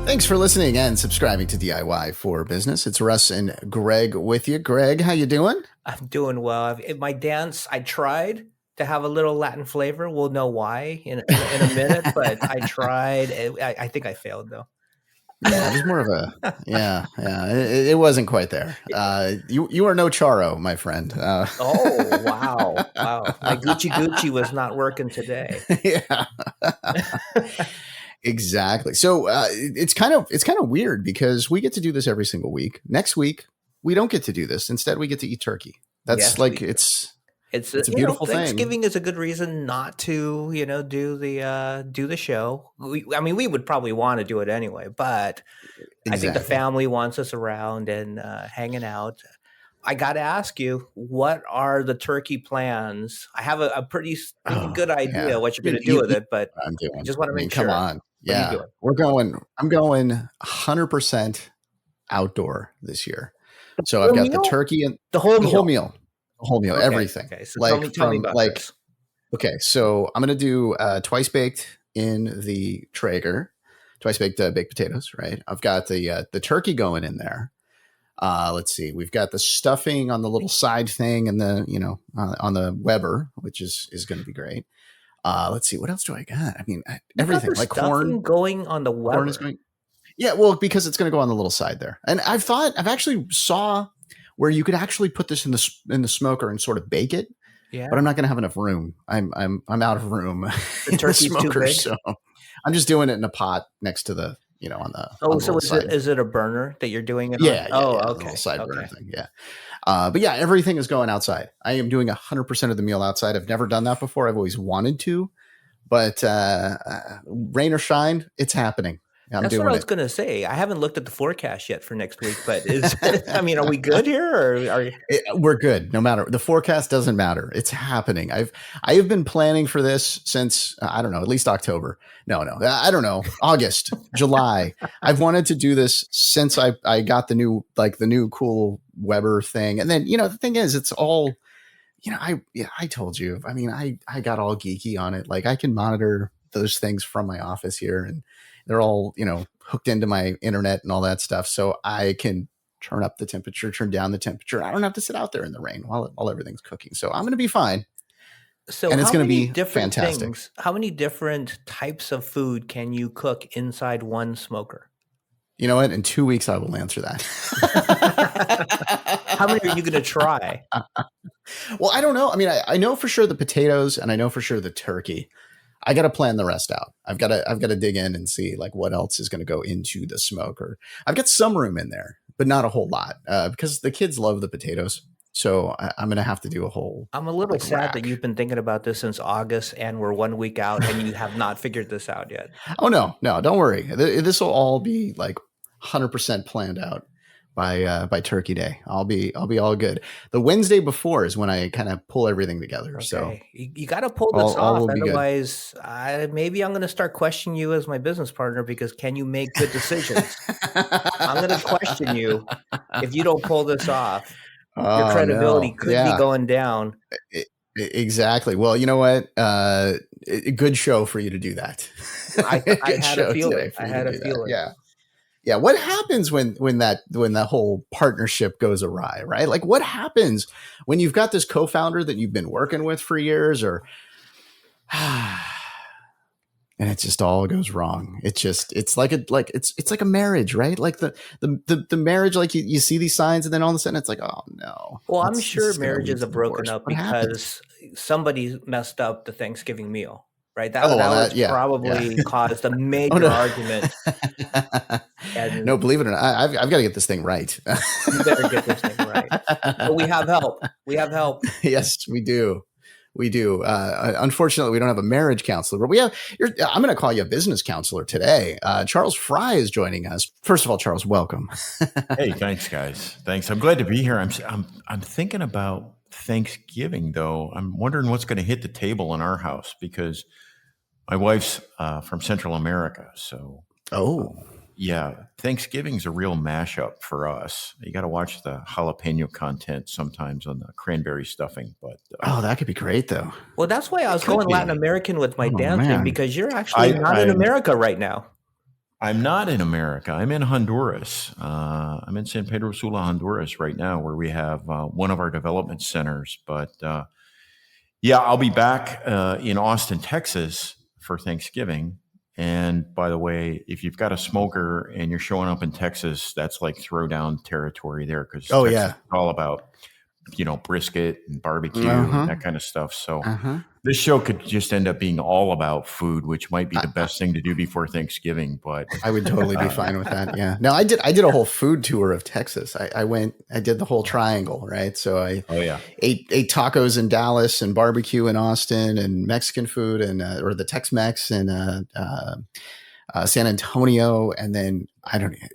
Thanks for listening and subscribing to DIY for Business. It's Russ and Greg with you. Greg, how you doing? I'm doing well. In my dance, I tried to have a little Latin flavor. We'll know why in a minute, but I tried. I think I failed though. Yeah, it was more of a It wasn't quite there. You are no Charo, my friend. Oh wow, wow! My Gucci was not working today. Yeah, exactly. So it's kind of weird because we get to do this every single week. Next week we don't get to do this. Instead, we get to eat turkey. That's Yes, like it's a beautiful thing. Thanksgiving is a good reason not to do the show. I mean, we would probably want to do it anyway, but I think the Exactly. family wants us around and hanging out. I got to ask you, what are the turkey plans? I have a pretty good idea what you're going to do with it, but I'm doing. I just want to make Come sure. on. What are you Yeah, doing? I'm going 100% outdoor this year. So I've Whole got the meal? turkey and The whole the whole meal. meal, Okay. everything. Okay. So Like tell me from about like this. okay, so I'm gonna do twice baked in the Traeger, twice baked baked potatoes. Right. I've got the turkey going in there. Let's see. We've got the stuffing on the little side thing, and the on the Weber, which is going to be great. Let's see. What else do I got? I mean, everything like corn. Going on the Corn is Weber. going. Yeah, well, because it's going to go on the little side there, and I've actually saw where you could actually put this in the smoker and sort of bake it. Yeah. But I'm not going to have enough room. I'm out of room The in the turkey's too smoker, big? so I'm just doing it in a pot next to the on the So little side. is it a burner that you're doing it on? Yeah, Oh, the okay. little side burner Okay. thing. Yeah, but yeah, everything is going outside. I am doing 100% of the meal outside. I've never done that before. I've always wanted to, but rain or shine, it's happening. I'm That's what doing I was it. going to say. I haven't looked at the forecast yet for next week, but I mean, are we good here or are We're good. No matter the forecast doesn't matter. It's happening. I have been planning for this since I don't know, at least October. No, I don't know, August, July. I've wanted to do this since I got the new cool Weber thing, and then the thing is, it's all I told you. I mean, I got all geeky on it. Like I can monitor those things from my office here, and they're all hooked into my internet and all that stuff, so I can turn up the temperature, turn down the temperature. I don't have to sit out there in the rain while everything's cooking. So I'm going to be fine. So And it's how going to many be different fantastic. things, how many different types of food can you cook inside one smoker? You know what? In 2 weeks, I will answer that. How many are you going to try? Well, I don't know. I mean, I know for sure the potatoes, and I know for sure the turkey. I got to plan the rest out. I've got to dig in and see like what else is going to go into the smoker. I've got some room in there, but not a whole lot because the kids love the potatoes. So I'm going to have to do a whole. I'm a little sad rack. that you've been thinking about this since August and we're 1 week out and you have not figured this out yet. Oh no, don't worry. This will all be like 100% planned out by Turkey Day. I'll be all good. The Wednesday before is when I kind of pull everything together. Okay. So you got to pull this all off. will be good. Otherwise, maybe I'm going to start questioning you as my business partner because can you make good decisions? I'm going to question you if you don't pull this off. Your credibility could be going down. Exactly. Well, you know what? A good show for you to do that. I had a feeling. Yeah. Yeah. What happens when that whole partnership goes awry, right? Like what happens when you've got this co-founder that you've been working with for years and it just all goes wrong. It's like a marriage, right? Like the marriage, like you see these signs and then all of a sudden it's like, oh no. Well, I'm sure marriages are broken up because somebody messed up the Thanksgiving meal, right? That probably caused a major argument. No, believe it or not, I've got to get this thing right. You better get this thing right. But we have help. Yes, we do. Unfortunately, we don't have a marriage counselor, but I'm going to call you a business counselor today. Charles Fry is joining us. First of all, Charles, welcome. Hey, thanks, guys. Thanks. I'm glad to be here. I'm thinking about Thanksgiving, though. I'm wondering what's going to hit the table in our house because my wife's from Central America. So, yeah, Thanksgiving's a real mashup for us. You got to watch the jalapeno content sometimes on the cranberry stuffing. But that could be great, though. Well, that's why I was going Latin American with my dancing because you're actually not in America right now. I'm not in America. I'm in Honduras. I'm in San Pedro Sula, Honduras right now, where we have one of our development centers. But yeah, I'll be back in Austin, Texas for Thanksgiving. And by the way, if you've got a smoker and you're showing up in Texas, that's like throwdown territory there, because Oh Texas yeah. is all about, brisket and barbecue and that kind of stuff. So this show could just end up being all about food, which might be the best thing to do before Thanksgiving. But I would totally be fine with that. Yeah. No, I did a whole food tour of Texas. I did the whole triangle, right? So I ate tacos in Dallas and barbecue in Austin and Mexican food and or the Tex-Mex and San Antonio, and then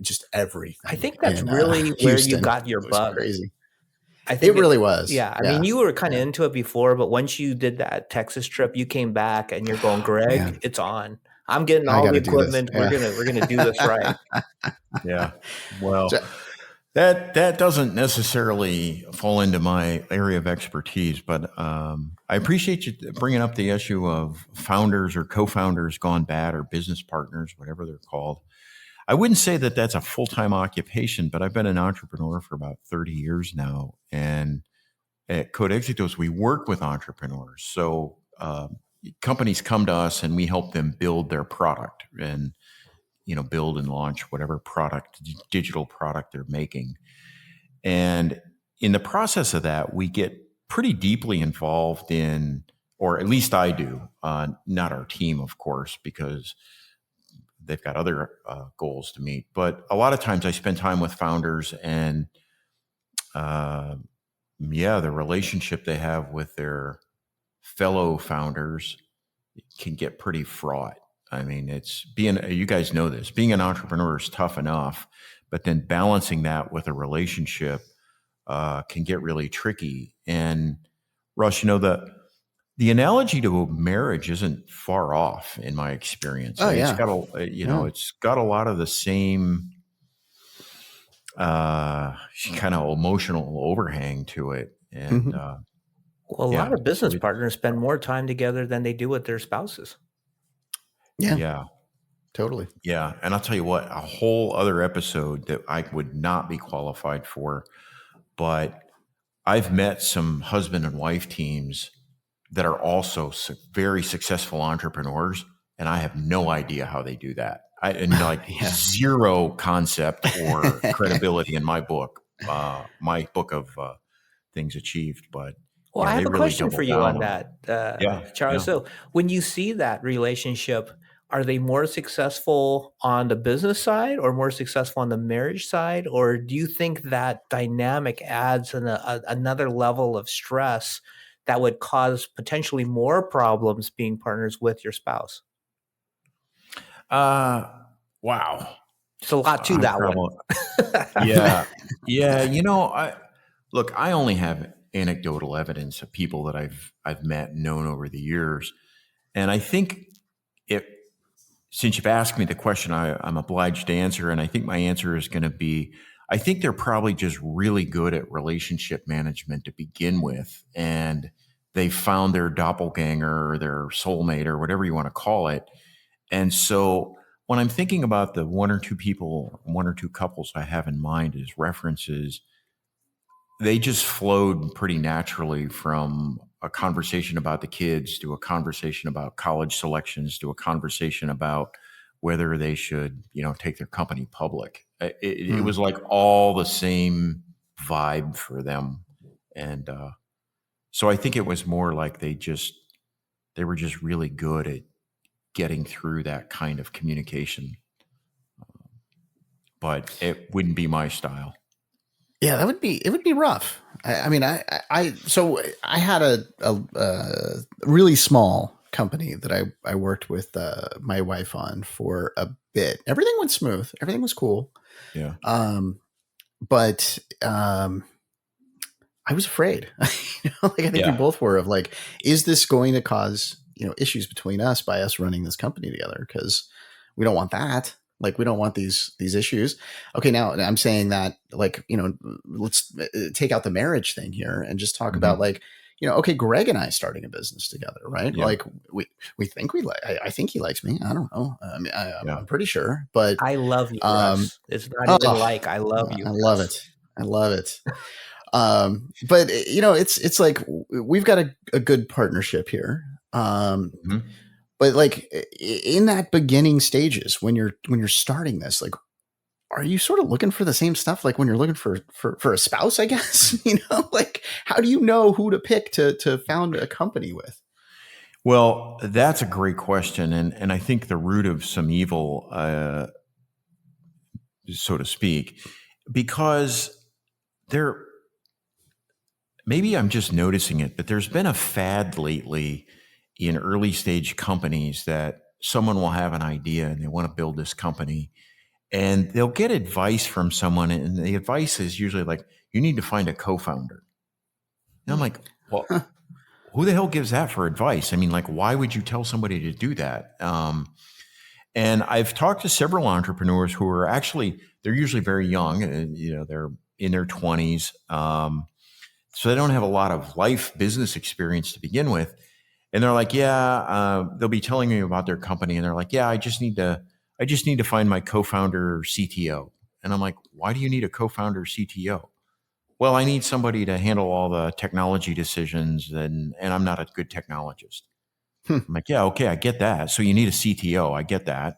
just everything. I think that's really where you got your bug. Crazy. I think it really was. Yeah. I mean, you were kind of into it before, but once you did that Texas trip, you came back and you're going, Greg, it's on. I'm getting all the equipment. We're gonna do this right. Yeah. Well, that doesn't necessarily fall into my area of expertise, but I appreciate you bringing up the issue of founders or co-founders gone bad, or business partners, whatever they're called. I wouldn't say that that's a full-time occupation, but I've been an entrepreneur for about 30 years now. And at Code Exitos, we work with entrepreneurs. So companies come to us and we help them build their product and, build and launch whatever digital product they're making. And in the process of that, we get pretty deeply involved in, or at least I do, not our team, of course, because they've got other goals to meet. But a lot of times I spend time with founders, and the relationship they have with their fellow founders can get pretty fraught. I mean, you guys know this, being an entrepreneur is tough enough, but then balancing that with a relationship can get really tricky. And Russ, the analogy to a marriage isn't far off in my experience. It's got it's got a lot of the same kind of emotional overhang to it. And a lot of business partners spend more time together than they do with their spouses. Yeah, totally. Yeah. And I'll tell you what, a whole other episode that I would not be qualified for, but I've met some husband and wife teams that are also very successful entrepreneurs, and I have no idea how they do that. Zero concept or credibility in my book of things achieved. But I have a question for you on that, Charles. So when you see that relationship, are they more successful on the business side or more successful on the marriage side? Or do you think that dynamic adds another level of stress that would cause potentially more problems being partners with your spouse? Wow. It's a lot to that one. Yeah. I only have anecdotal evidence of people that I've met and known over the years. And I think since you've asked me the question, I'm obliged to answer. And I think my answer is going to be, I think they're probably just really good at relationship management to begin with. And they found their doppelganger or their soulmate or whatever you want to call it. And so when I'm thinking about the one or two couples I have in mind as references, they just flowed pretty naturally from a conversation about the kids to a conversation about college selections to a conversation about whether they should, take their company public. It was like all the same vibe for them. And so I think it was more like they were just really good at getting through that kind of communication. But it wouldn't be my style. Yeah, it would be rough. So I had a really small company that I worked with my wife on for a bit. Everything went smooth. Everything was cool. Yeah. But I was afraid. I think we both were, of like, is this going to cause issues between us by us running this company together? Because we don't want that. Like, we don't want these issues. Okay, now I'm saying that, like, let's take out the marriage thing here and just talk about, like, okay, Greg and I starting a business together, right? Yeah. Like we think we like. I think he likes me. I don't know. I mean, Yeah. I'm pretty sure, but I love you, Russ. It's not even like I love you. I love it. I love it. But it's like we've got a good partnership here. But like in that beginning stages, when you're starting this, like, are you sort of looking for the same stuff like when you're looking for a spouse, I guess? Like, how do you know who to pick to found a company with? Well, that's a great question. And I think the root of some evil, so to speak, because maybe I'm just noticing it, but there's been a fad lately in early stage companies that someone will have an idea and they want to build this company, and they'll get advice from someone. And the advice is usually like, you need to find a co-founder. And I'm like, well, who the hell gives that for advice? I mean, like, why would you tell somebody to do that? And I've talked to several entrepreneurs who are they're usually very young, they're in their 20s. So they don't have a lot of life business experience to begin with. And they're like, they'll be telling me about their company. And they're like, I just need to find my co-founder or CTO. And I'm like, why do you need a co-founder or CTO? Well, I need somebody to handle all the technology decisions, and I'm not a good technologist. I'm like, okay, I get that. So you need a CTO. I get that.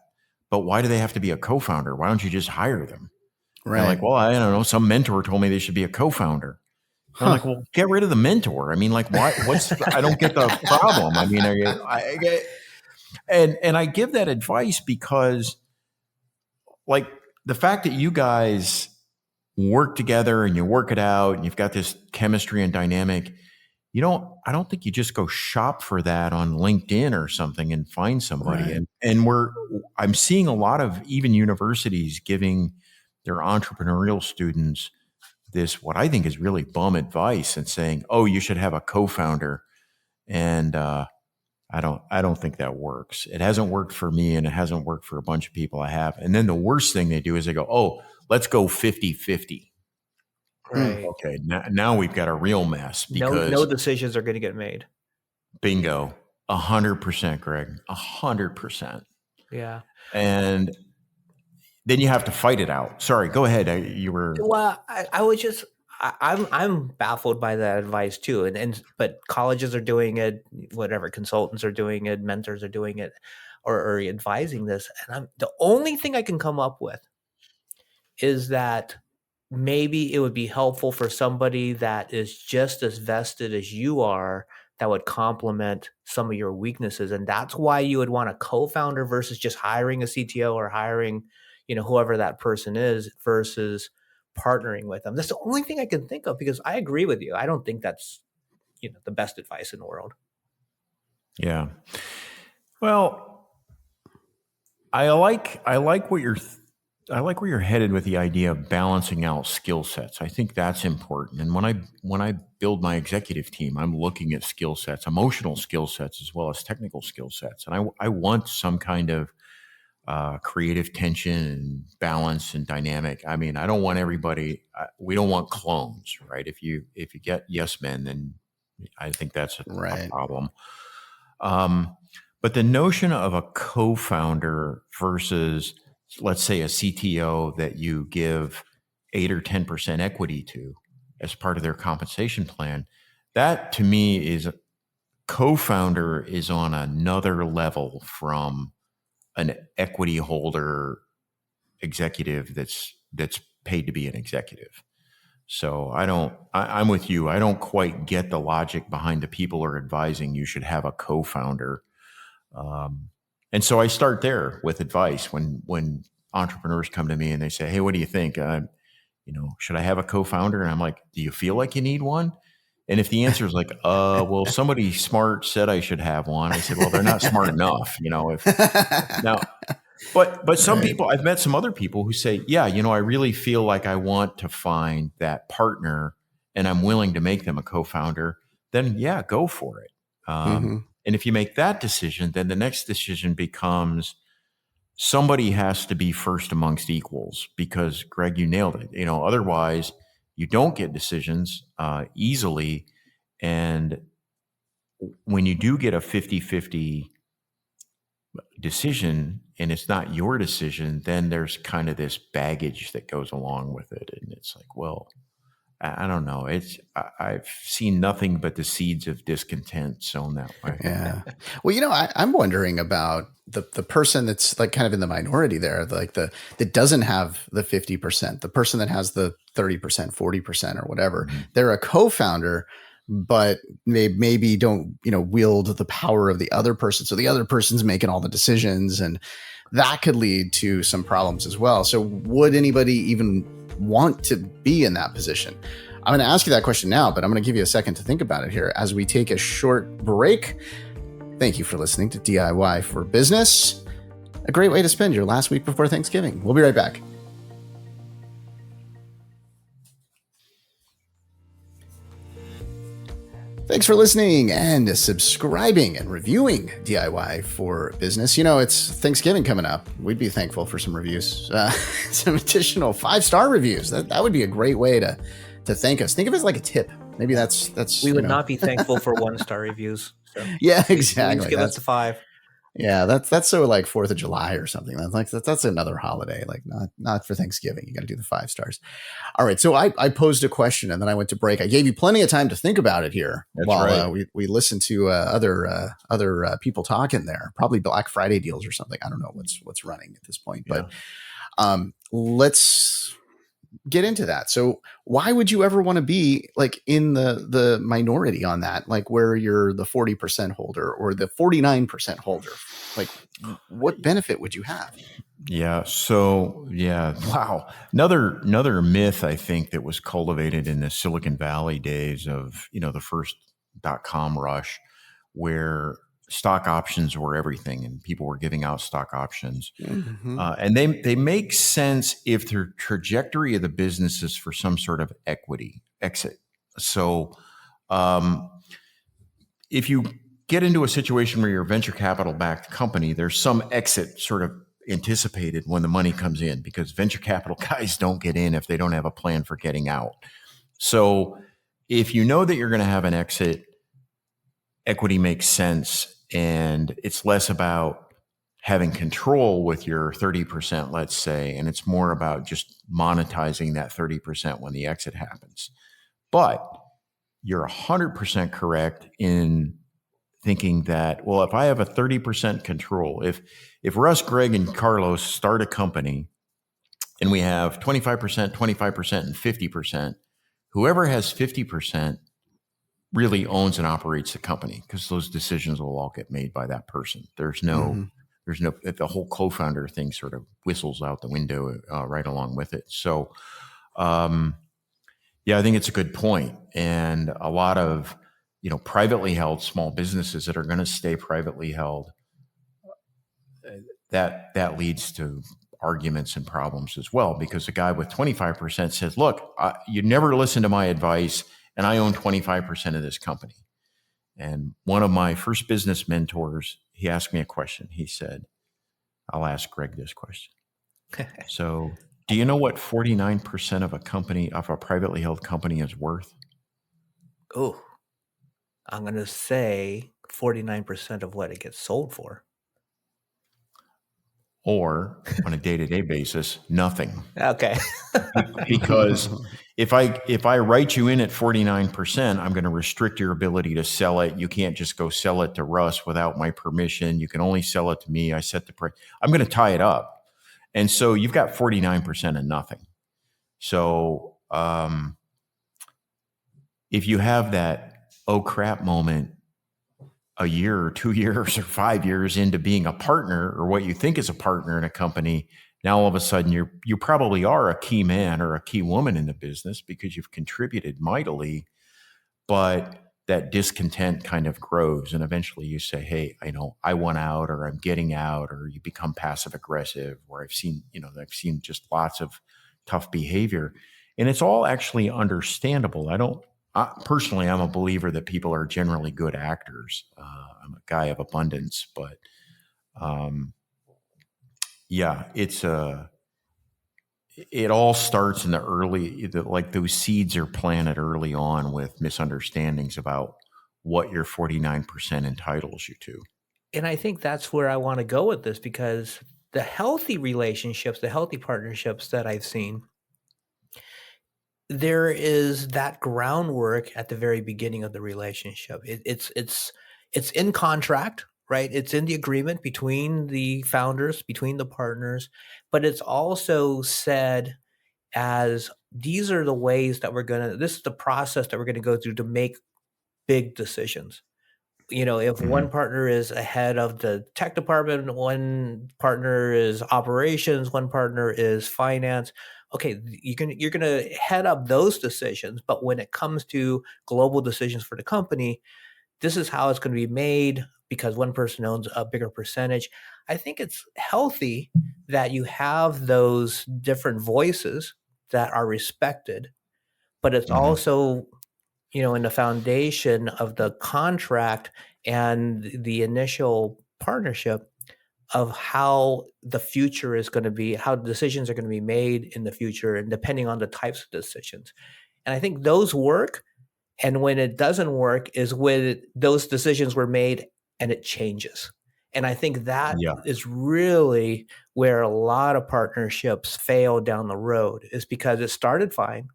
But why do they have to be a co-founder? Why don't you just hire them? Right. They're like, well, I don't know. Some mentor told me they should be a co-founder. I'm like, well, get rid of the mentor. I mean, like, why? I don't get the problem. I mean, and I give that advice because, like, the fact that you guys work together and you work it out and you've got this chemistry and dynamic, I don't think you just go shop for that on LinkedIn or something and find somebody. Right. And I'm seeing a lot of even universities giving their entrepreneurial students this, what I think is really bum advice, and saying, oh, you should have a co-founder. And I don't think that works. It hasn't worked for me, and it hasn't worked for a bunch of people I have. And then the worst thing they do is they go, oh, let's go 50-50. Right. Okay. Now we've got a real mess because no decisions are going to get made. Bingo. 100%, Greg. 100%. Yeah. And then you have to fight it out. Sorry, go ahead. Well, I was just, I'm baffled by that advice too. But colleges are doing it, whatever, consultants are doing it, mentors are doing it, or advising this. And the only thing I can come up with is that maybe it would be helpful for somebody that is just as vested as you are, that would complement some of your weaknesses. And that's why you would want a co-founder versus just hiring a CTO or hiring, whoever that person is, versus partnering with them. That's the only thing I can think of, because I agree with you. I don't think that's, the best advice in the world. Yeah. Well, I like what I like where you're headed with the idea of balancing out skill sets. I think that's important. And when I build my executive team, I'm looking at skill sets, emotional skill sets, as well as technical skill sets. And I want some kind of creative tension and balance and dynamic. I mean, I don't want everybody. We don't want clones, right? If you get yes men, then I think that's a problem. But the notion of a co-founder versus, let's say, a CTO that you give 8 or 10% equity to as part of their compensation plan, that to me is co-founder is on another level from an equity holder executive that's paid to be an executive. So I'm with you. I don't quite get the logic behind the people who are advising you should have a co-founder. And so I start there with advice when entrepreneurs come to me and they say, hey, what do you think? Should I have a co-founder? And I'm like, do you feel like you need one? And if the answer is like, well, somebody smart said I should have one, I said, well, they're not smart enough, But some people, I've met some other people who say, yeah, I really feel like I want to find that partner and I'm willing to make them a co-founder. Then yeah, go for it. And if you make that decision, then the next decision becomes somebody has to be first amongst equals, because Greg, you nailed it. Otherwise you don't get decisions easily. And when you do get a 50-50 decision and it's not your decision, then there's kind of this baggage that goes along with it. And it's like, well, I don't know. I've seen nothing but the seeds of discontent sown that way. Yeah. Well, I'm wondering about the person that's like kind of in the minority there, like that doesn't have the 50%, the person that has the 30%, 40% or whatever. Mm-hmm. They're a co-founder, but they maybe don't, wield the power of the other person. So the other person's making all the decisions, and that could lead to some problems as well. So would anybody even want to be in that position? I'm going to ask you that question now, but I'm going to give you a second to think about it here as we take a short break. Thank you for listening to DIY for Business, a great way to spend your last week before Thanksgiving. We'll be right back. Thanks for listening and subscribing and reviewing DIY for Business. It's Thanksgiving coming up. We'd be thankful for some reviews, some additional 5-star reviews. That would be a great way to thank us. Think of it as like a tip. Maybe that's. We would not be thankful for 1-star reviews. So yeah, exactly. Please give us a 5. Yeah, that's so like 4th of July or something. That's another holiday, like not for Thanksgiving. You got to do the 5 stars. All right. So I posed a question and then I went to break. I gave you plenty of time to think about it here. That's while right. We listened to other people talking there. Probably Black Friday deals or something. I don't know what's running at this point, but let's get into that. So why would you ever want to be like in the minority on that, like where you're the 40% holder or the 49% holder? Like what benefit would you have? Yeah. So wow. Another myth I think that was cultivated in the Silicon Valley days of, the first .com rush, where stock options were everything and people were giving out stock options. Mm-hmm. And they make sense if their trajectory of the business is for some sort of equity exit. So if you get into a situation where you're a venture capital backed company, there's some exit sort of anticipated when the money comes in, because venture capital guys don't get in if they don't have a plan for getting out. So if you know that you're going to have an exit, equity makes sense. And it's less about having control with your 30%, let's say, and it's more about just monetizing that 30% when the exit happens. But you're 100% correct in thinking that, well, if I have a 30% control, if Russ, Greg, and Carlos start a company and we have 25%, 25%, and 50%, whoever has 50% really owns and operates the company, because those decisions will all get made by that person. There's no, the whole co-founder thing sort of whistles out the window right along with it. So, I think it's a good point. And a lot of, privately held small businesses that are going to stay privately held, that leads to arguments and problems as well, because the guy with 25% says, look, you never listen to my advice, and I own 25% of this company. And one of my first business mentors, he asked me a question. He said, I'll ask Greg this question. So, do you know what 49% of a privately held company is worth? Oh, I'm going to say 49% of what it gets sold for. Or on a day-to-day basis, nothing. Okay. Because if I write you in at 49%, I'm going to restrict your ability to sell it. You can't just go sell it to Russ without my permission. You can only sell it to me. I set the price. I'm going to tie it up. And so you've got 49% of nothing. So if you have that oh crap moment a year or 2 years or 5 years into being a partner, or what you think is a partner in a company, now all of a sudden you probably are a key man or a key woman in the business because you've contributed mightily, but that discontent kind of grows, and eventually you say, hey, I want out, or I'm getting out, or you become passive aggressive, or I've seen just lots of tough behavior. And it's all actually understandable. Personally, I'm a believer that people are generally good actors. I'm a guy of abundance, but it all starts in the like those seeds are planted early on with misunderstandings about what your 49% entitles you to. And I think that's where I want to go with this, because the healthy relationships, the healthy partnerships that I've seen, there is that groundwork at the very beginning of the relationship. It's in contract, right? It's in the agreement between the founders, between the partners, but it's also said as these are the ways that this is the process that we're going to go through to make big decisions. If one partner is ahead of the tech department, one partner is operations, one partner is finance. Okay, you're going to head up those decisions, but when it comes to global decisions for the company, this is how it's going to be made because one person owns a bigger percentage. I think it's healthy that you have those different voices that are respected, but it's also in the foundation of the contract and the initial partnership of how the future is going to be, how decisions are going to be made in the future, and depending on the types of decisions. And I think those work. And when it doesn't work is when those decisions were made and it changes. And I think that is really where a lot of partnerships fail down the road, is because it started fine.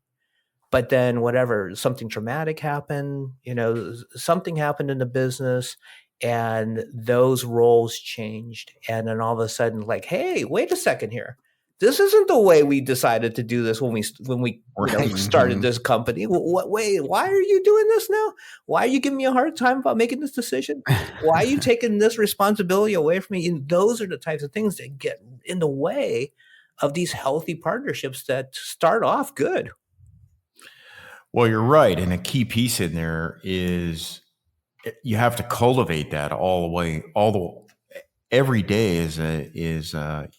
But then something traumatic happened, something happened in the business and those roles changed. And then all of a sudden, like, hey, wait a second here. This isn't the way we decided to do this when we started this company. Wait, why are you doing this now? Why are you giving me a hard time about making this decision? Why are you taking this responsibility away from me? And those are the types of things that get in the way of these healthy partnerships that start off good. Well, you're right. And a key piece in there is you have to cultivate that all the way, every day is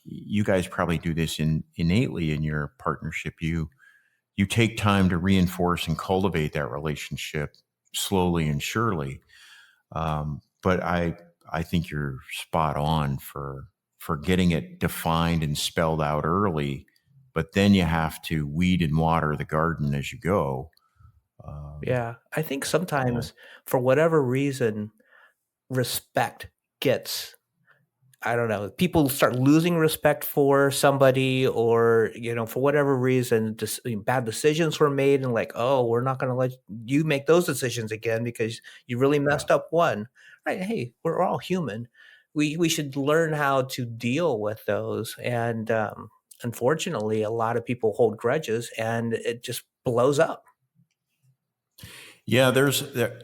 you guys probably do this innately in your partnership. You take time to reinforce and cultivate that relationship slowly and surely. But I think you're spot on for getting it defined and spelled out early, but then you have to weed and water the garden as you go. Yeah, I think sometimes for whatever reason, respect gets, I don't know, people start losing respect for somebody, or, for whatever reason, bad decisions were made and like, oh, we're not going to let you make those decisions again because you really messed up one. Right? Hey, we're all human. We should learn how to deal with those. And unfortunately, a lot of people hold grudges and it just blows up. Yeah,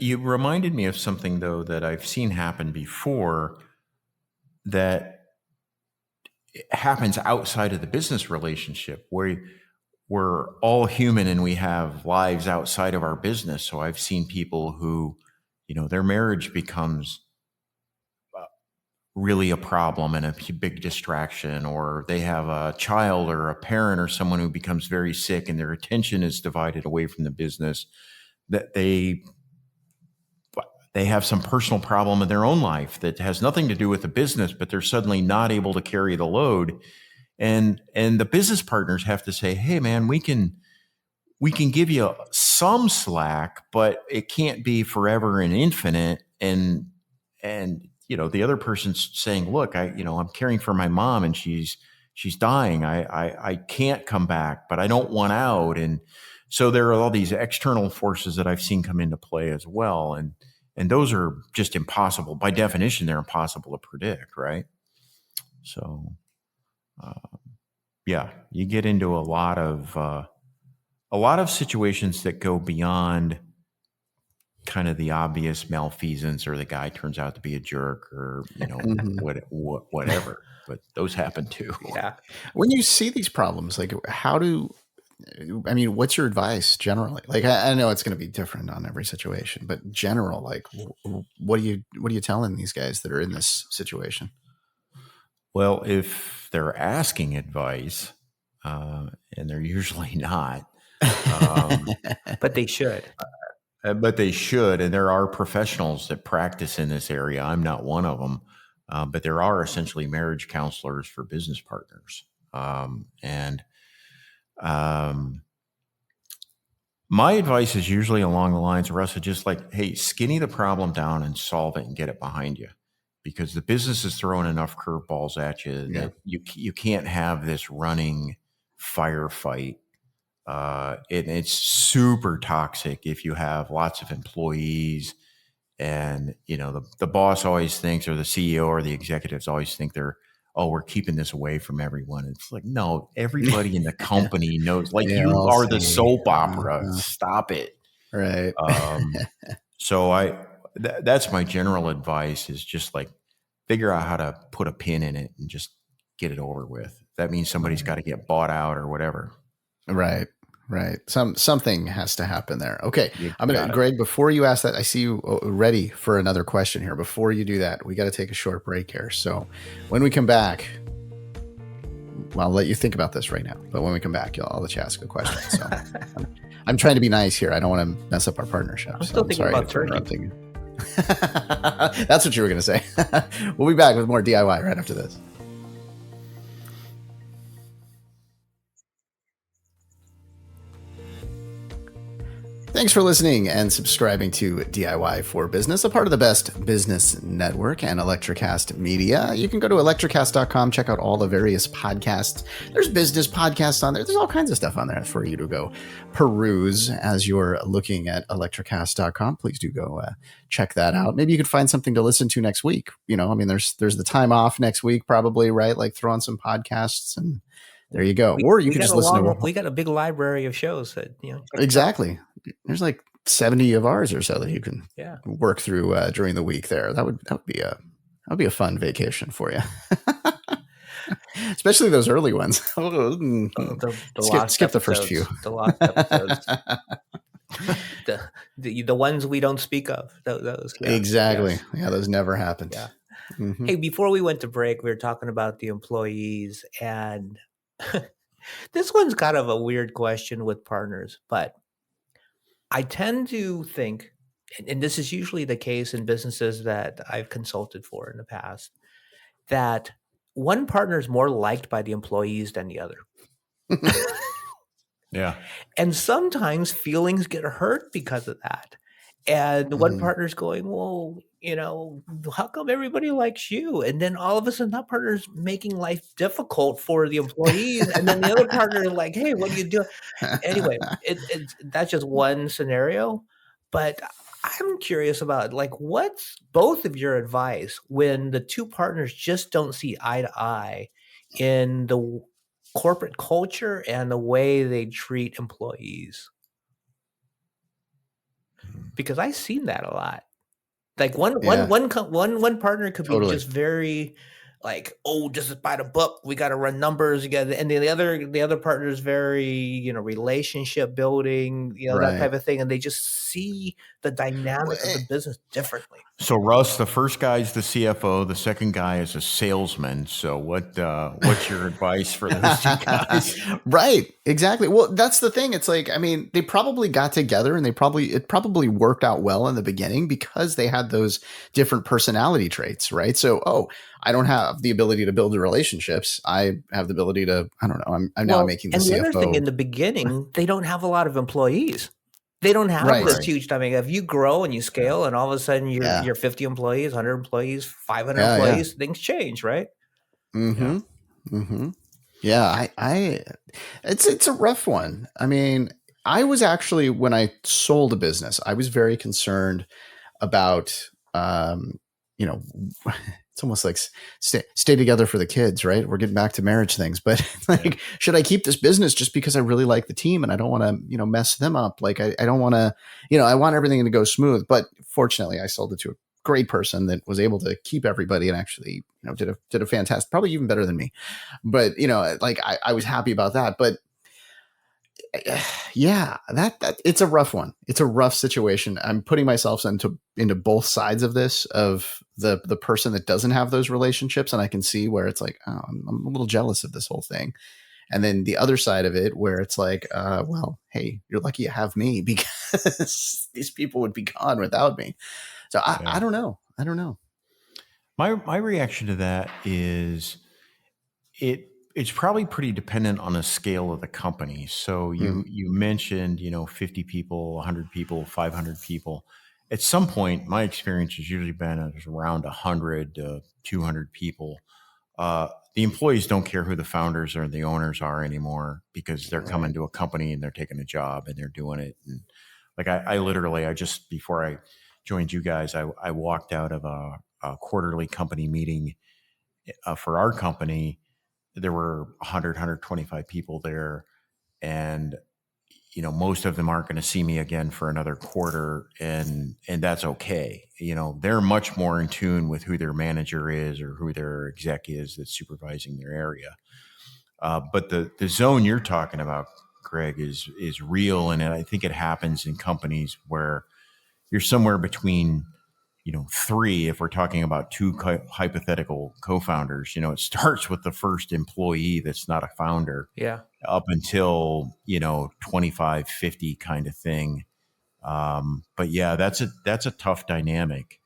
you reminded me of something, though, that I've seen happen before that happens outside of the business relationship, where we're all human and we have lives outside of our business. So I've seen people who, their marriage becomes really a problem and a big distraction, or they have a child or a parent or someone who becomes very sick and their attention is divided away from the business, that they have some personal problem in their own life that has nothing to do with the business, but they're suddenly not able to carry the load. And the business partners have to say, hey man, we can give you some slack, but it can't be forever and infinite. And the other person's saying, look, I'm caring for my mom and she's dying. I can't come back, but I don't want out. And so there are all these external forces that I've seen come into play as well. And those are just impossible. By definition, they're impossible to predict, right? So, you get into a lot of situations that go beyond kind of the obvious malfeasance, or the guy turns out to be a jerk, or whatever. But those happen too. Yeah. When you see these problems, like what's your advice generally? Like, I know it's going to be different on every situation, but general, like, what are you telling these guys that are in this situation? Well, if they're asking advice, and they're usually not, but they should. But they should, and there are professionals that practice in this area. I'm not one of them, but there are essentially marriage counselors for business partners, My advice is usually along the lines, Russ, of just like, hey, skinny the problem down and solve it and get it behind you. Because the business is throwing enough curveballs at you that you can't have this running firefight. It's super toxic if you have lots of employees, and the boss always thinks, or the CEO or the executives always think we're keeping this away from everyone. It's like, no, everybody in the company knows, like, you are the soap opera. Stop it. Right. So that's my general advice, is just like figure out how to put a pin in it and just get it over with. That means somebody's got to get bought out or whatever. Right. Something has to happen there. Okay. Greg, before you ask that, I see you ready for another question here. Before you do that, we got to take a short break here. So when we come back, well, I'll let you think about this right now, but when we come back, I'll let you ask a question. So I'm trying to be nice here. I don't want to mess up our partnership. I'm still thinking about turkey. That's what you were going to say. We'll be back with more DIY right after this. Thanks for listening and subscribing to DIY for Business, a part of the Best Business Network and Electrocast Media. You can go to electrocast.com, check out all the various podcasts. There's business podcasts on there. There's all kinds of stuff on there for you to go peruse as you're looking at electrocast.com. Please do go check that out. Maybe you could find something to listen to next week. There's the time off next week, probably, right? Like throw on some podcasts and there you go. Or you can just listen to. We got a big library of shows that Exactly. There's like 70 of ours or so that you can work through during the week. There, that would be a fun vacation for you. Especially those early ones. Skip the first few. The lost episodes. the ones we don't speak of. Those exactly. Yes. Yeah, those never happened. Yeah. Mm-hmm. Hey, before we went to break, we were talking about the employees, and this one's kind of a weird question with partners, but I tend to think, and this is usually the case in businesses that I've consulted for in the past, that one partner is more liked by the employees than the other. Yeah. And sometimes feelings get hurt because of that. And one partner's going, well, how come everybody likes you? And then all of a sudden that partner's making life difficult for the employees. And then the other partner is like, hey, what do you do? Anyway, that's just one scenario. But I'm curious about, like, what's both of your advice when the two partners just don't see eye to eye in the corporate culture and the way they treat employees? Because I've seen that a lot. Like one partner could be just very like, oh, just by the book, we got to run numbers together, and then the other partner is very relationship building, that type of thing, and they just see the dynamic of the business differently. So Russ, the first guy is the CFO, the second guy is a salesman. So what's your advice for those two guys? Right, exactly. Well, that's the thing. It's like, they probably got together and it probably worked out well in the beginning because they had those different personality traits, right? So, I don't have the ability to build the relationships. I have the ability to, I don't know. I'm now making the CFO. And the other thing, in the beginning, they don't have a lot of employees. They don't have this huge time. If you grow and you scale and all of a sudden you're 50 employees, 100 employees, 500 employees, things change, right? Mm-hmm. Yeah. Mm-hmm. Yeah. It's a rough one. I was actually, when I sold a business, I was very concerned about, it's almost like stay together for the kids, right? We're getting back to marriage things, but like, should I keep this business just because I really like the team and I don't want to, mess them up? Like, I don't want to, I want everything to go smooth, but fortunately I sold it to a great person that was able to keep everybody and actually, did a fantastic, probably even better than me. But, like I was happy about that, but yeah, that it's a rough one. It's a rough situation. I'm putting myself into both sides of this, of the person that doesn't have those relationships. And I can see where it's like, I'm a little jealous of this whole thing. And then the other side of it where it's like, well, hey, you're lucky you have me because these people would be gone without me. So I don't know. My reaction to that is it's probably pretty dependent on the scale of the company. So you mentioned, 50 people, 100 people, 500 people. At some point, my experience has usually been around 100 to 200 people. The employees don't care who the founders or the owners are anymore, because they're coming to a company and they're taking a job and they're doing it. And like I literally, just before I joined you guys, I walked out of a quarterly company meeting for our company. There were 100, 125 people there, and most of them aren't going to see me again for another quarter, and that's okay. They're much more in tune with who their manager is or who their exec is that's supervising their area. But the zone you're talking about, Greg, is real, and I think it happens in companies where you're somewhere between 3, if we're talking about 2 hypothetical co-founders. It starts with the first employee that's not a founder, up until 25, 50 kind of thing. But yeah, that's a tough dynamic.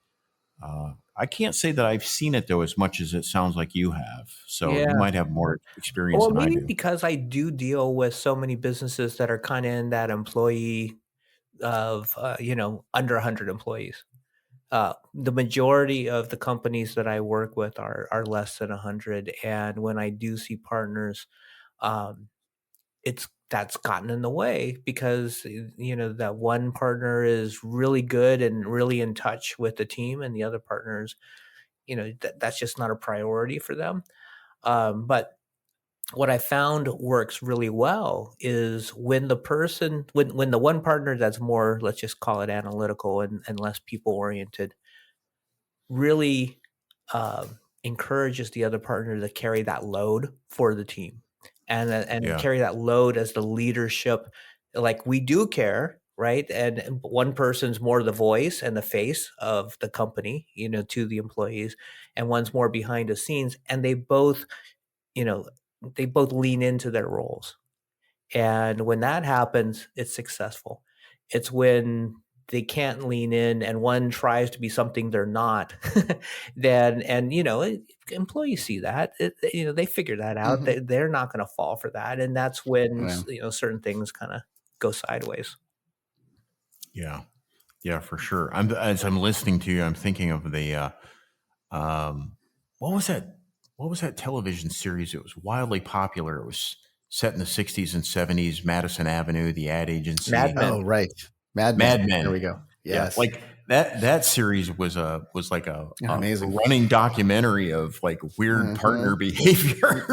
I can't say that I've seen it though as much as it sounds like you have. So you might have more experience than I do. Because I do deal with so many businesses that are kind of in that employee of under 100 employees. The majority of the companies that I work with are less than 100, and when I do see partners, that's gotten in the way, because that one partner is really good and really in touch with the team, and the other partners, that's just not a priority for them. But what I found works really well is when the one partner that's more, let's just call it analytical and less people oriented, really encourages the other partner to carry that load for the team, and carry that load as the leadership. Like, we do care, right? And one person's more the voice and the face of the company, to the employees, and one's more behind the scenes, and they both lean into their roles. And when that happens, it's successful. It's when they can't lean in and one tries to be something they're not, then, employees see that, they figure that out. They're not going to fall for that. And that's when, certain things kind of go sideways. Yeah. Yeah, for sure. As I'm listening to you, I'm thinking of the, what was that television series? It was wildly popular. It was set in the 60s and 70s, Madison Avenue, the ad agency. Mad Men. Oh, right. Mad Men. There we go. Yes. Yeah, like that series was like a amazing running documentary of like weird partner behavior.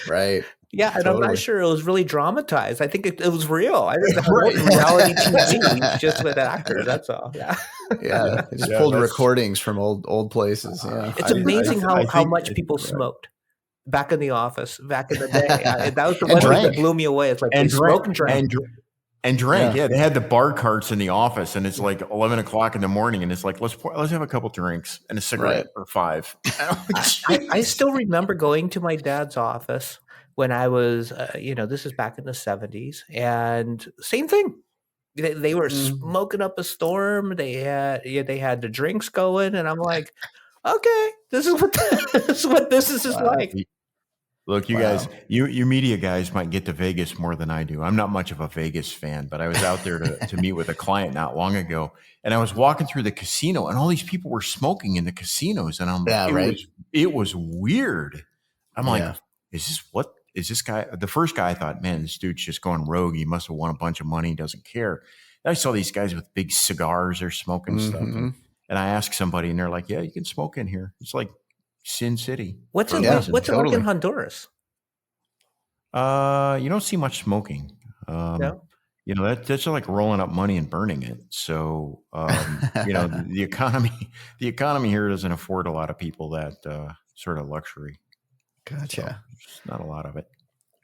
Right. Yeah, and I'm not sure it was really dramatized. I think it was real. I think the whole reality TV just with actors. That's all. Yeah. Yeah. They just pulled recordings from old places. Yeah. It's amazing how much people smoked back in the office, back in the day. That was the one thing that blew me away. It's like they smoked and drank. And drank. Yeah, they had the bar carts in the office, and it's like 11 o'clock in the morning, and it's like, let's have a couple drinks and a cigarette or 5. I still remember going to my dad's office when I was, this is back in the 70s, and same thing. They were smoking up a storm. They had the drinks going, and I'm like, okay, this is what this is like. Look, you guys, you media guys might get to Vegas more than I do. I'm not much of a Vegas fan, but I was out there to meet with a client not long ago, and I was walking through the casino, and all these people were smoking in the casinos, and I'm like, it was weird. I'm like, is this guy? The first guy, I thought, man, this dude's just going rogue. He must have won a bunch of money. He doesn't care. And I saw these guys with big cigars. They're smoking stuff. And I asked somebody, and they're like, yeah, you can smoke in here. It's like Sin City. What's it like in Honduras? You don't see much smoking. No? That's like rolling up money and burning it. So, the economy here doesn't afford a lot of people that sort of luxury. Gotcha. So not a lot of it.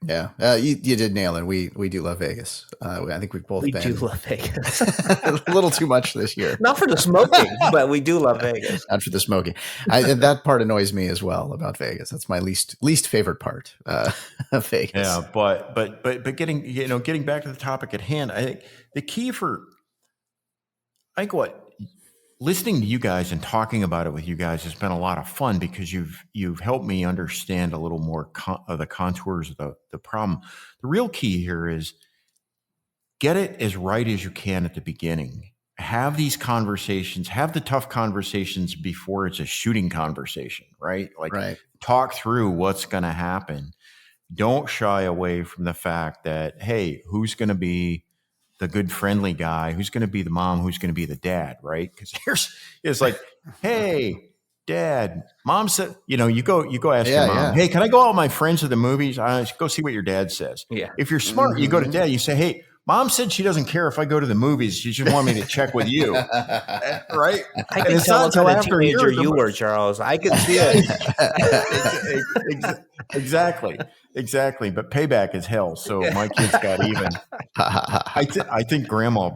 Yeah, you did nail it. We do love Vegas. I think we've both been. We do love Vegas. A little too much this year. Not for the smoking, but we do love Vegas. Not for the smoking. That part annoys me as well about Vegas. That's my least favorite part of Vegas. Yeah, but getting back to the topic at hand, I think the key for, what listening to you guys and talking about it with you guys has been a lot of fun because you've helped me understand a little more of the contours of the problem. The real key here is get it as right as you can at the beginning. Have these conversations, have the tough conversations before it's a shooting conversation, right? Like talk through what's going to happen. Don't shy away from the fact that, hey, who's going to be the good friendly guy? Who's going to be the mom? Who's going to be the dad, right? Because it's like, hey, dad, mom said, you go ask your mom, hey, can I go out with my friends to the movies? Go see what your dad says. Yeah. If you're smart, you go to dad, you say, hey, mom said she doesn't care if I go to the movies. She just wanted me to check with you. Right? I can tell what kind of teenager you were, Charles. I can see it. Exactly. But payback is hell. So my kids got even. I think grandma,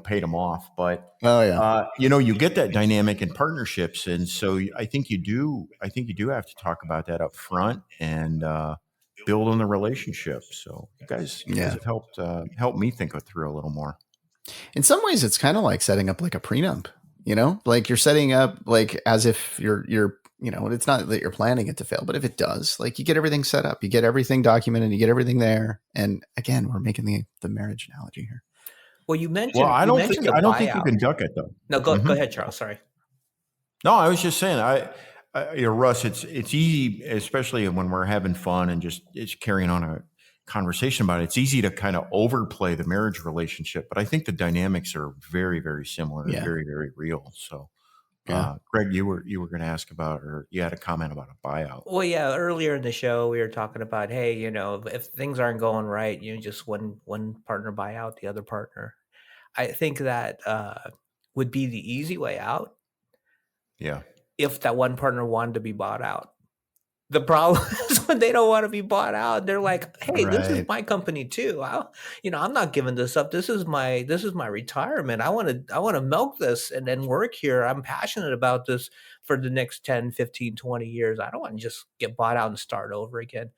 paid them off. But, you get that dynamic in partnerships. And so I think you do have to talk about that up front and, build on the relationship. So you guys have helped me think it through a little more. In some ways, it's kind of like setting up like a prenup, like you're setting up like as if you're, it's not that you're planning it to fail, but if it does, like you get everything set up, you get everything documented, you get everything there. And again, we're making the marriage analogy here. Well, you mentioned, I don't think you can duck it though. No, go ahead, Charles. Sorry. No, I was just saying, Russ, it's easy, especially when we're having fun and it's carrying on a conversation about it. It's easy to kind of overplay the marriage relationship, but I think the dynamics are very, very similar and very, very real. So, Greg, you were going to ask about, or you had a comment about a buyout. Well, yeah, earlier in the show we were talking about, hey, if things aren't going right, just one partner buy out the other partner. I think that would be the easy way out. Yeah. If that one partner wanted to be bought out. The problem is when they don't want to be bought out, they're like, hey, this is my company too. I'm not giving this up. This is my retirement. I want to milk this and then work here. I'm passionate about this for the next 10, 15, 20 years. I don't want to just get bought out and start over again.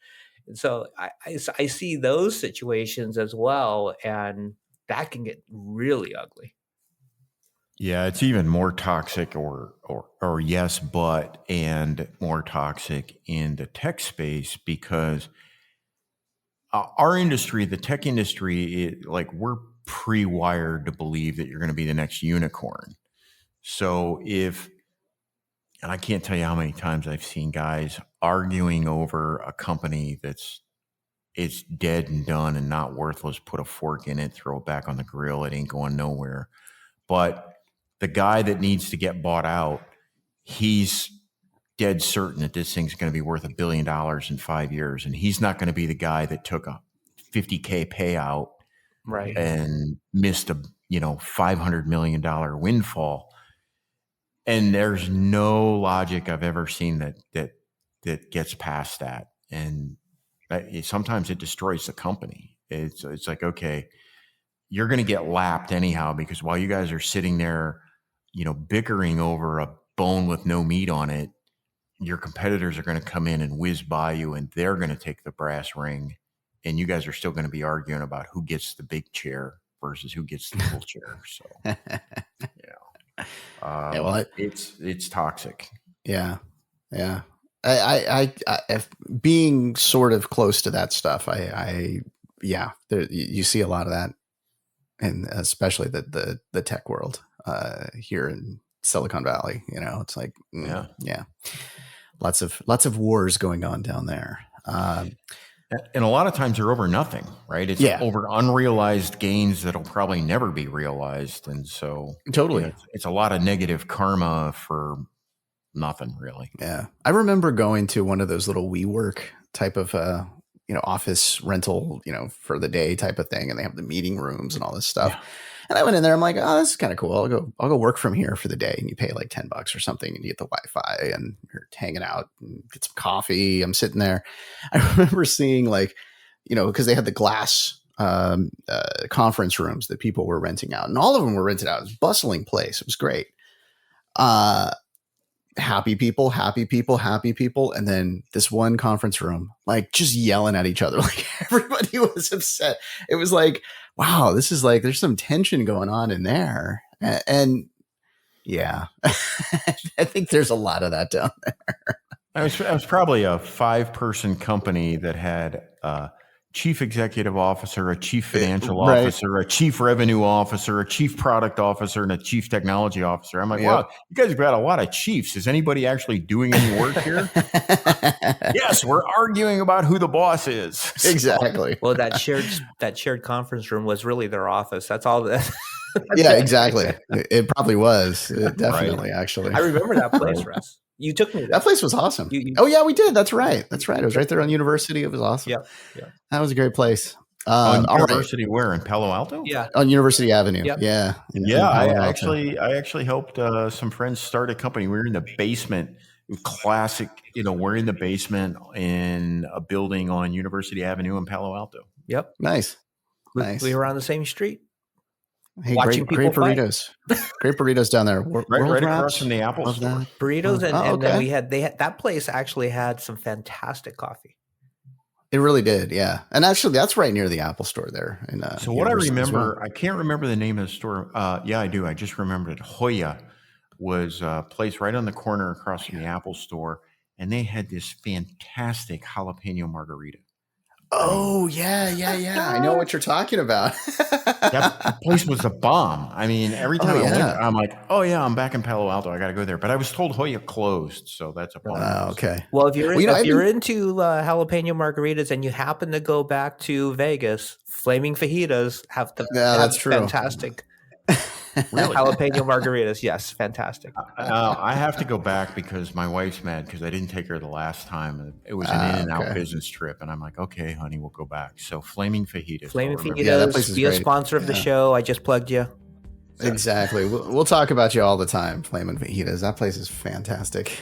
And so I see those situations as well. And that can get really ugly. Yeah, it's even more toxic or yes, but and more toxic in the tech space because our industry, the tech industry, we're pre-wired to believe that you're going to be the next unicorn. So and I can't tell you how many times I've seen guys arguing over a company it's dead and done and not worthless, put a fork in it, throw it back on the grill, it ain't going nowhere. But the guy that needs to get bought out, he's dead certain that this thing's going to be worth $1 billion in 5 years. And he's not going to be the guy that took a $50K payout and missed a, $500 million windfall. And there's no logic I've ever seen that gets past that. And sometimes it destroys the company. It's like, okay, you're going to get lapped anyhow, because while you guys are sitting there, bickering over a bone with no meat on it, your competitors are going to come in and whiz by you and they're going to take the brass ring. And you guys are still going to be arguing about who gets the big chair versus who gets the little chair. So, it's toxic. Yeah. Yeah. I being sort of close to that stuff, you see a lot of that, and especially the tech world here in Silicon Valley. It's like lots of wars going on down there. And a lot of times they're over nothing, right? It's over unrealized gains that'll probably never be realized, and so totally, it's a lot of negative karma for nothing, really. Yeah, I remember going to one of those little WeWork type of office rental, for the day type of thing, and they have the meeting rooms and all this stuff. Yeah. And I went in there. I'm like, oh, this is kind of cool. I'll go work from here for the day. And you pay like $10 or something, and you get the Wi-Fi, and you're hanging out and get some coffee. I'm sitting there. I remember seeing because they had the glass conference rooms that people were renting out, and all of them were rented out. It was a bustling place. It was great. Happy people. And then this one conference room, just yelling at each other. Like everybody was upset. It was like, wow, this is there's some tension going on in there. And Yeah. I think there's a lot of that down there. I was probably a 5-person company that had a chief executive officer, a chief financial officer, a chief revenue officer, a chief product officer, and a chief technology officer. I'm like, wow, you guys have got a lot of chiefs. Is anybody actually doing any work here? Yes, we're arguing about who the boss is. Exactly. Well, that shared conference room was really their office. That's all that. Yeah, exactly. It probably was. Definitely, actually. I remember that place, Russ. You took me there. That place was awesome. Oh, yeah, we did. That's right. It was right there on University. It was awesome. Yeah. That was a great place. On University where? In Palo Alto? Yeah. On University Avenue. Yep. Yeah. I actually helped some friends start a company. We were in the basement. Classic, we're in the basement in a building on University Avenue in Palo Alto. Yep. Nice. We were on the same street. Hey, great burritos. Great burritos down there. Right across from the Apple Store. Burritos, and then that place actually had some fantastic coffee. It really did, yeah. And actually, that's right near the Apple Store there. So what I remember, I can't remember the name of the store. Yeah, I do. I just remembered it. Hoya was a place right on the corner across from the Apple Store, and they had this fantastic jalapeno margarita. Oh, yeah. I know what you're talking about. That place was a bomb. I mean, every time I went, I'm like, oh, yeah, I'm back in Palo Alto. I got to go there. But I was told Hoya closed, so that's a problem. Okay. Well, if you're into jalapeno margaritas and you happen to go back to Vegas, Flaming Fajitas have that's true. Fantastic. Really? Jalapeno margaritas, yes, fantastic. I have to go back because my wife's mad because I didn't take her the last time. It was an in-and-out business trip, and I'm like, okay, honey, we'll go back. So Flaming Fajitas. Flaming Fajitas, be a sponsor of the show. I just plugged you. Exactly. We'll talk about you all the time, Flamin' Fajitas. That place is fantastic.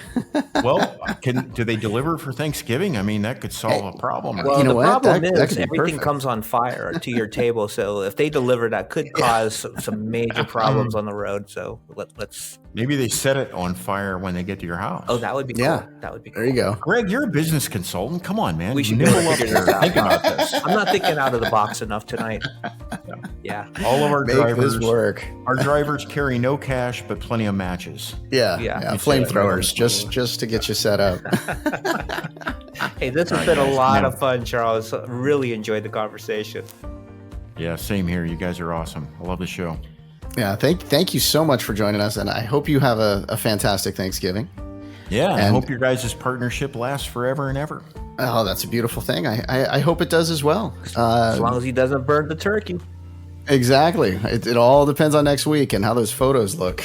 Well, do they deliver for Thanksgiving? I mean, that could solve a problem. Well, the problem is everything comes on fire to your table. So if they deliver, that could cause some major problems on the road. So let's. Maybe they set it on fire when they get to your house. Oh, that would be cool. Yeah. That would be cool. There you go. Greg, you're a business consultant. Come on, man. We should think about this. I'm not thinking out of the box enough tonight. Yeah. All of our drivers work. Our drivers carry no cash, but plenty of matches. Yeah. Flamethrowers, just to get you set up. Hey, this has been a lot of fun, Charles. Really enjoyed the conversation. Yeah, same here. You guys are awesome. I love the show. Yeah, thank you so much for joining us, and I hope you have a fantastic Thanksgiving. Yeah, and I hope your guys' partnership lasts forever and ever. Oh, that's a beautiful thing. I hope it does as well. As long as he doesn't burn the turkey. Exactly. It all depends on next week and how those photos look.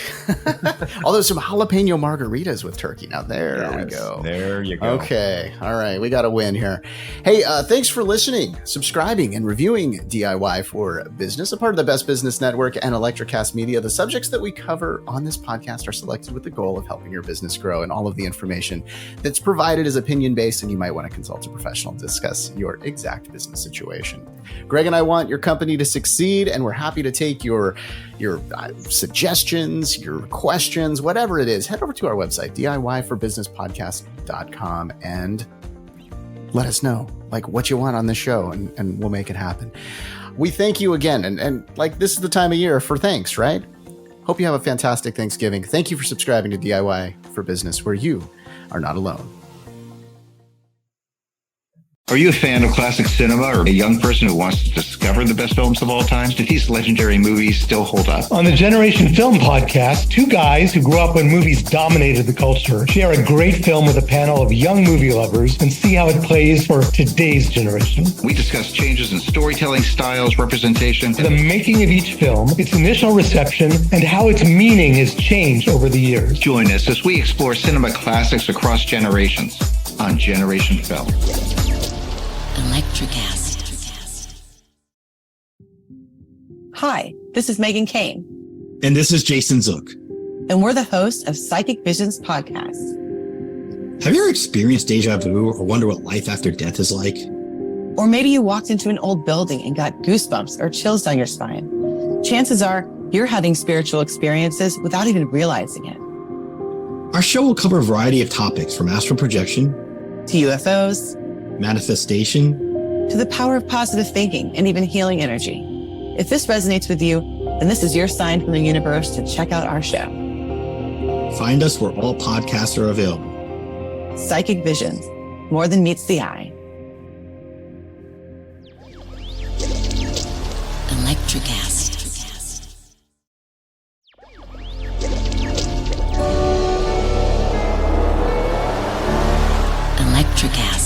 Although some jalapeno margaritas with turkey. Now there we go. There you go. Okay. All right. We got a win here. Hey, thanks for listening, subscribing, and reviewing DIY for Business, a part of the Best Business Network and Electrocast Media. The subjects that we cover on this podcast are selected with the goal of helping your business grow, and all of the information that's provided is opinion-based, and you might want to consult a professional to discuss your exact business situation. Greg and I want your company to succeed, and we're happy to take your suggestions, your questions, whatever it is. Head over to our website, DIYforbusinesspodcast.com, and let us know what you want on the show, and we'll make it happen. We thank you again. And this is the time of year for thanks, right? Hope you have a fantastic Thanksgiving. Thank you for subscribing to DIY for Business, where you are not alone. Are you a fan of classic cinema or a young person who wants to discover the best films of all time? Do these legendary movies still hold up? On the Generation Film podcast, two guys who grew up when movies dominated the culture share a great film with a panel of young movie lovers and see how it plays for today's generation. We discuss changes in storytelling styles, representation, the making of each film, its initial reception, and how its meaning has changed over the years. Join us as we explore cinema classics across generations on Generation Film. Electrocast. Hi, this is Megan Kane. And this is Jason Zook. And we're the hosts of Psychic Visions Podcast. Have you ever experienced deja vu or wonder what life after death is like? Or maybe you walked into an old building and got goosebumps or chills down your spine. Chances are you're having spiritual experiences without even realizing it. Our show will cover a variety of topics from astral projection to UFOs, manifestation, to the power of positive thinking and even healing energy. If this resonates with you, then this is your sign from the universe to check out our show. Find us where all podcasts are available. Psychic Visions, more than meets the eye. Electricast. Electricast.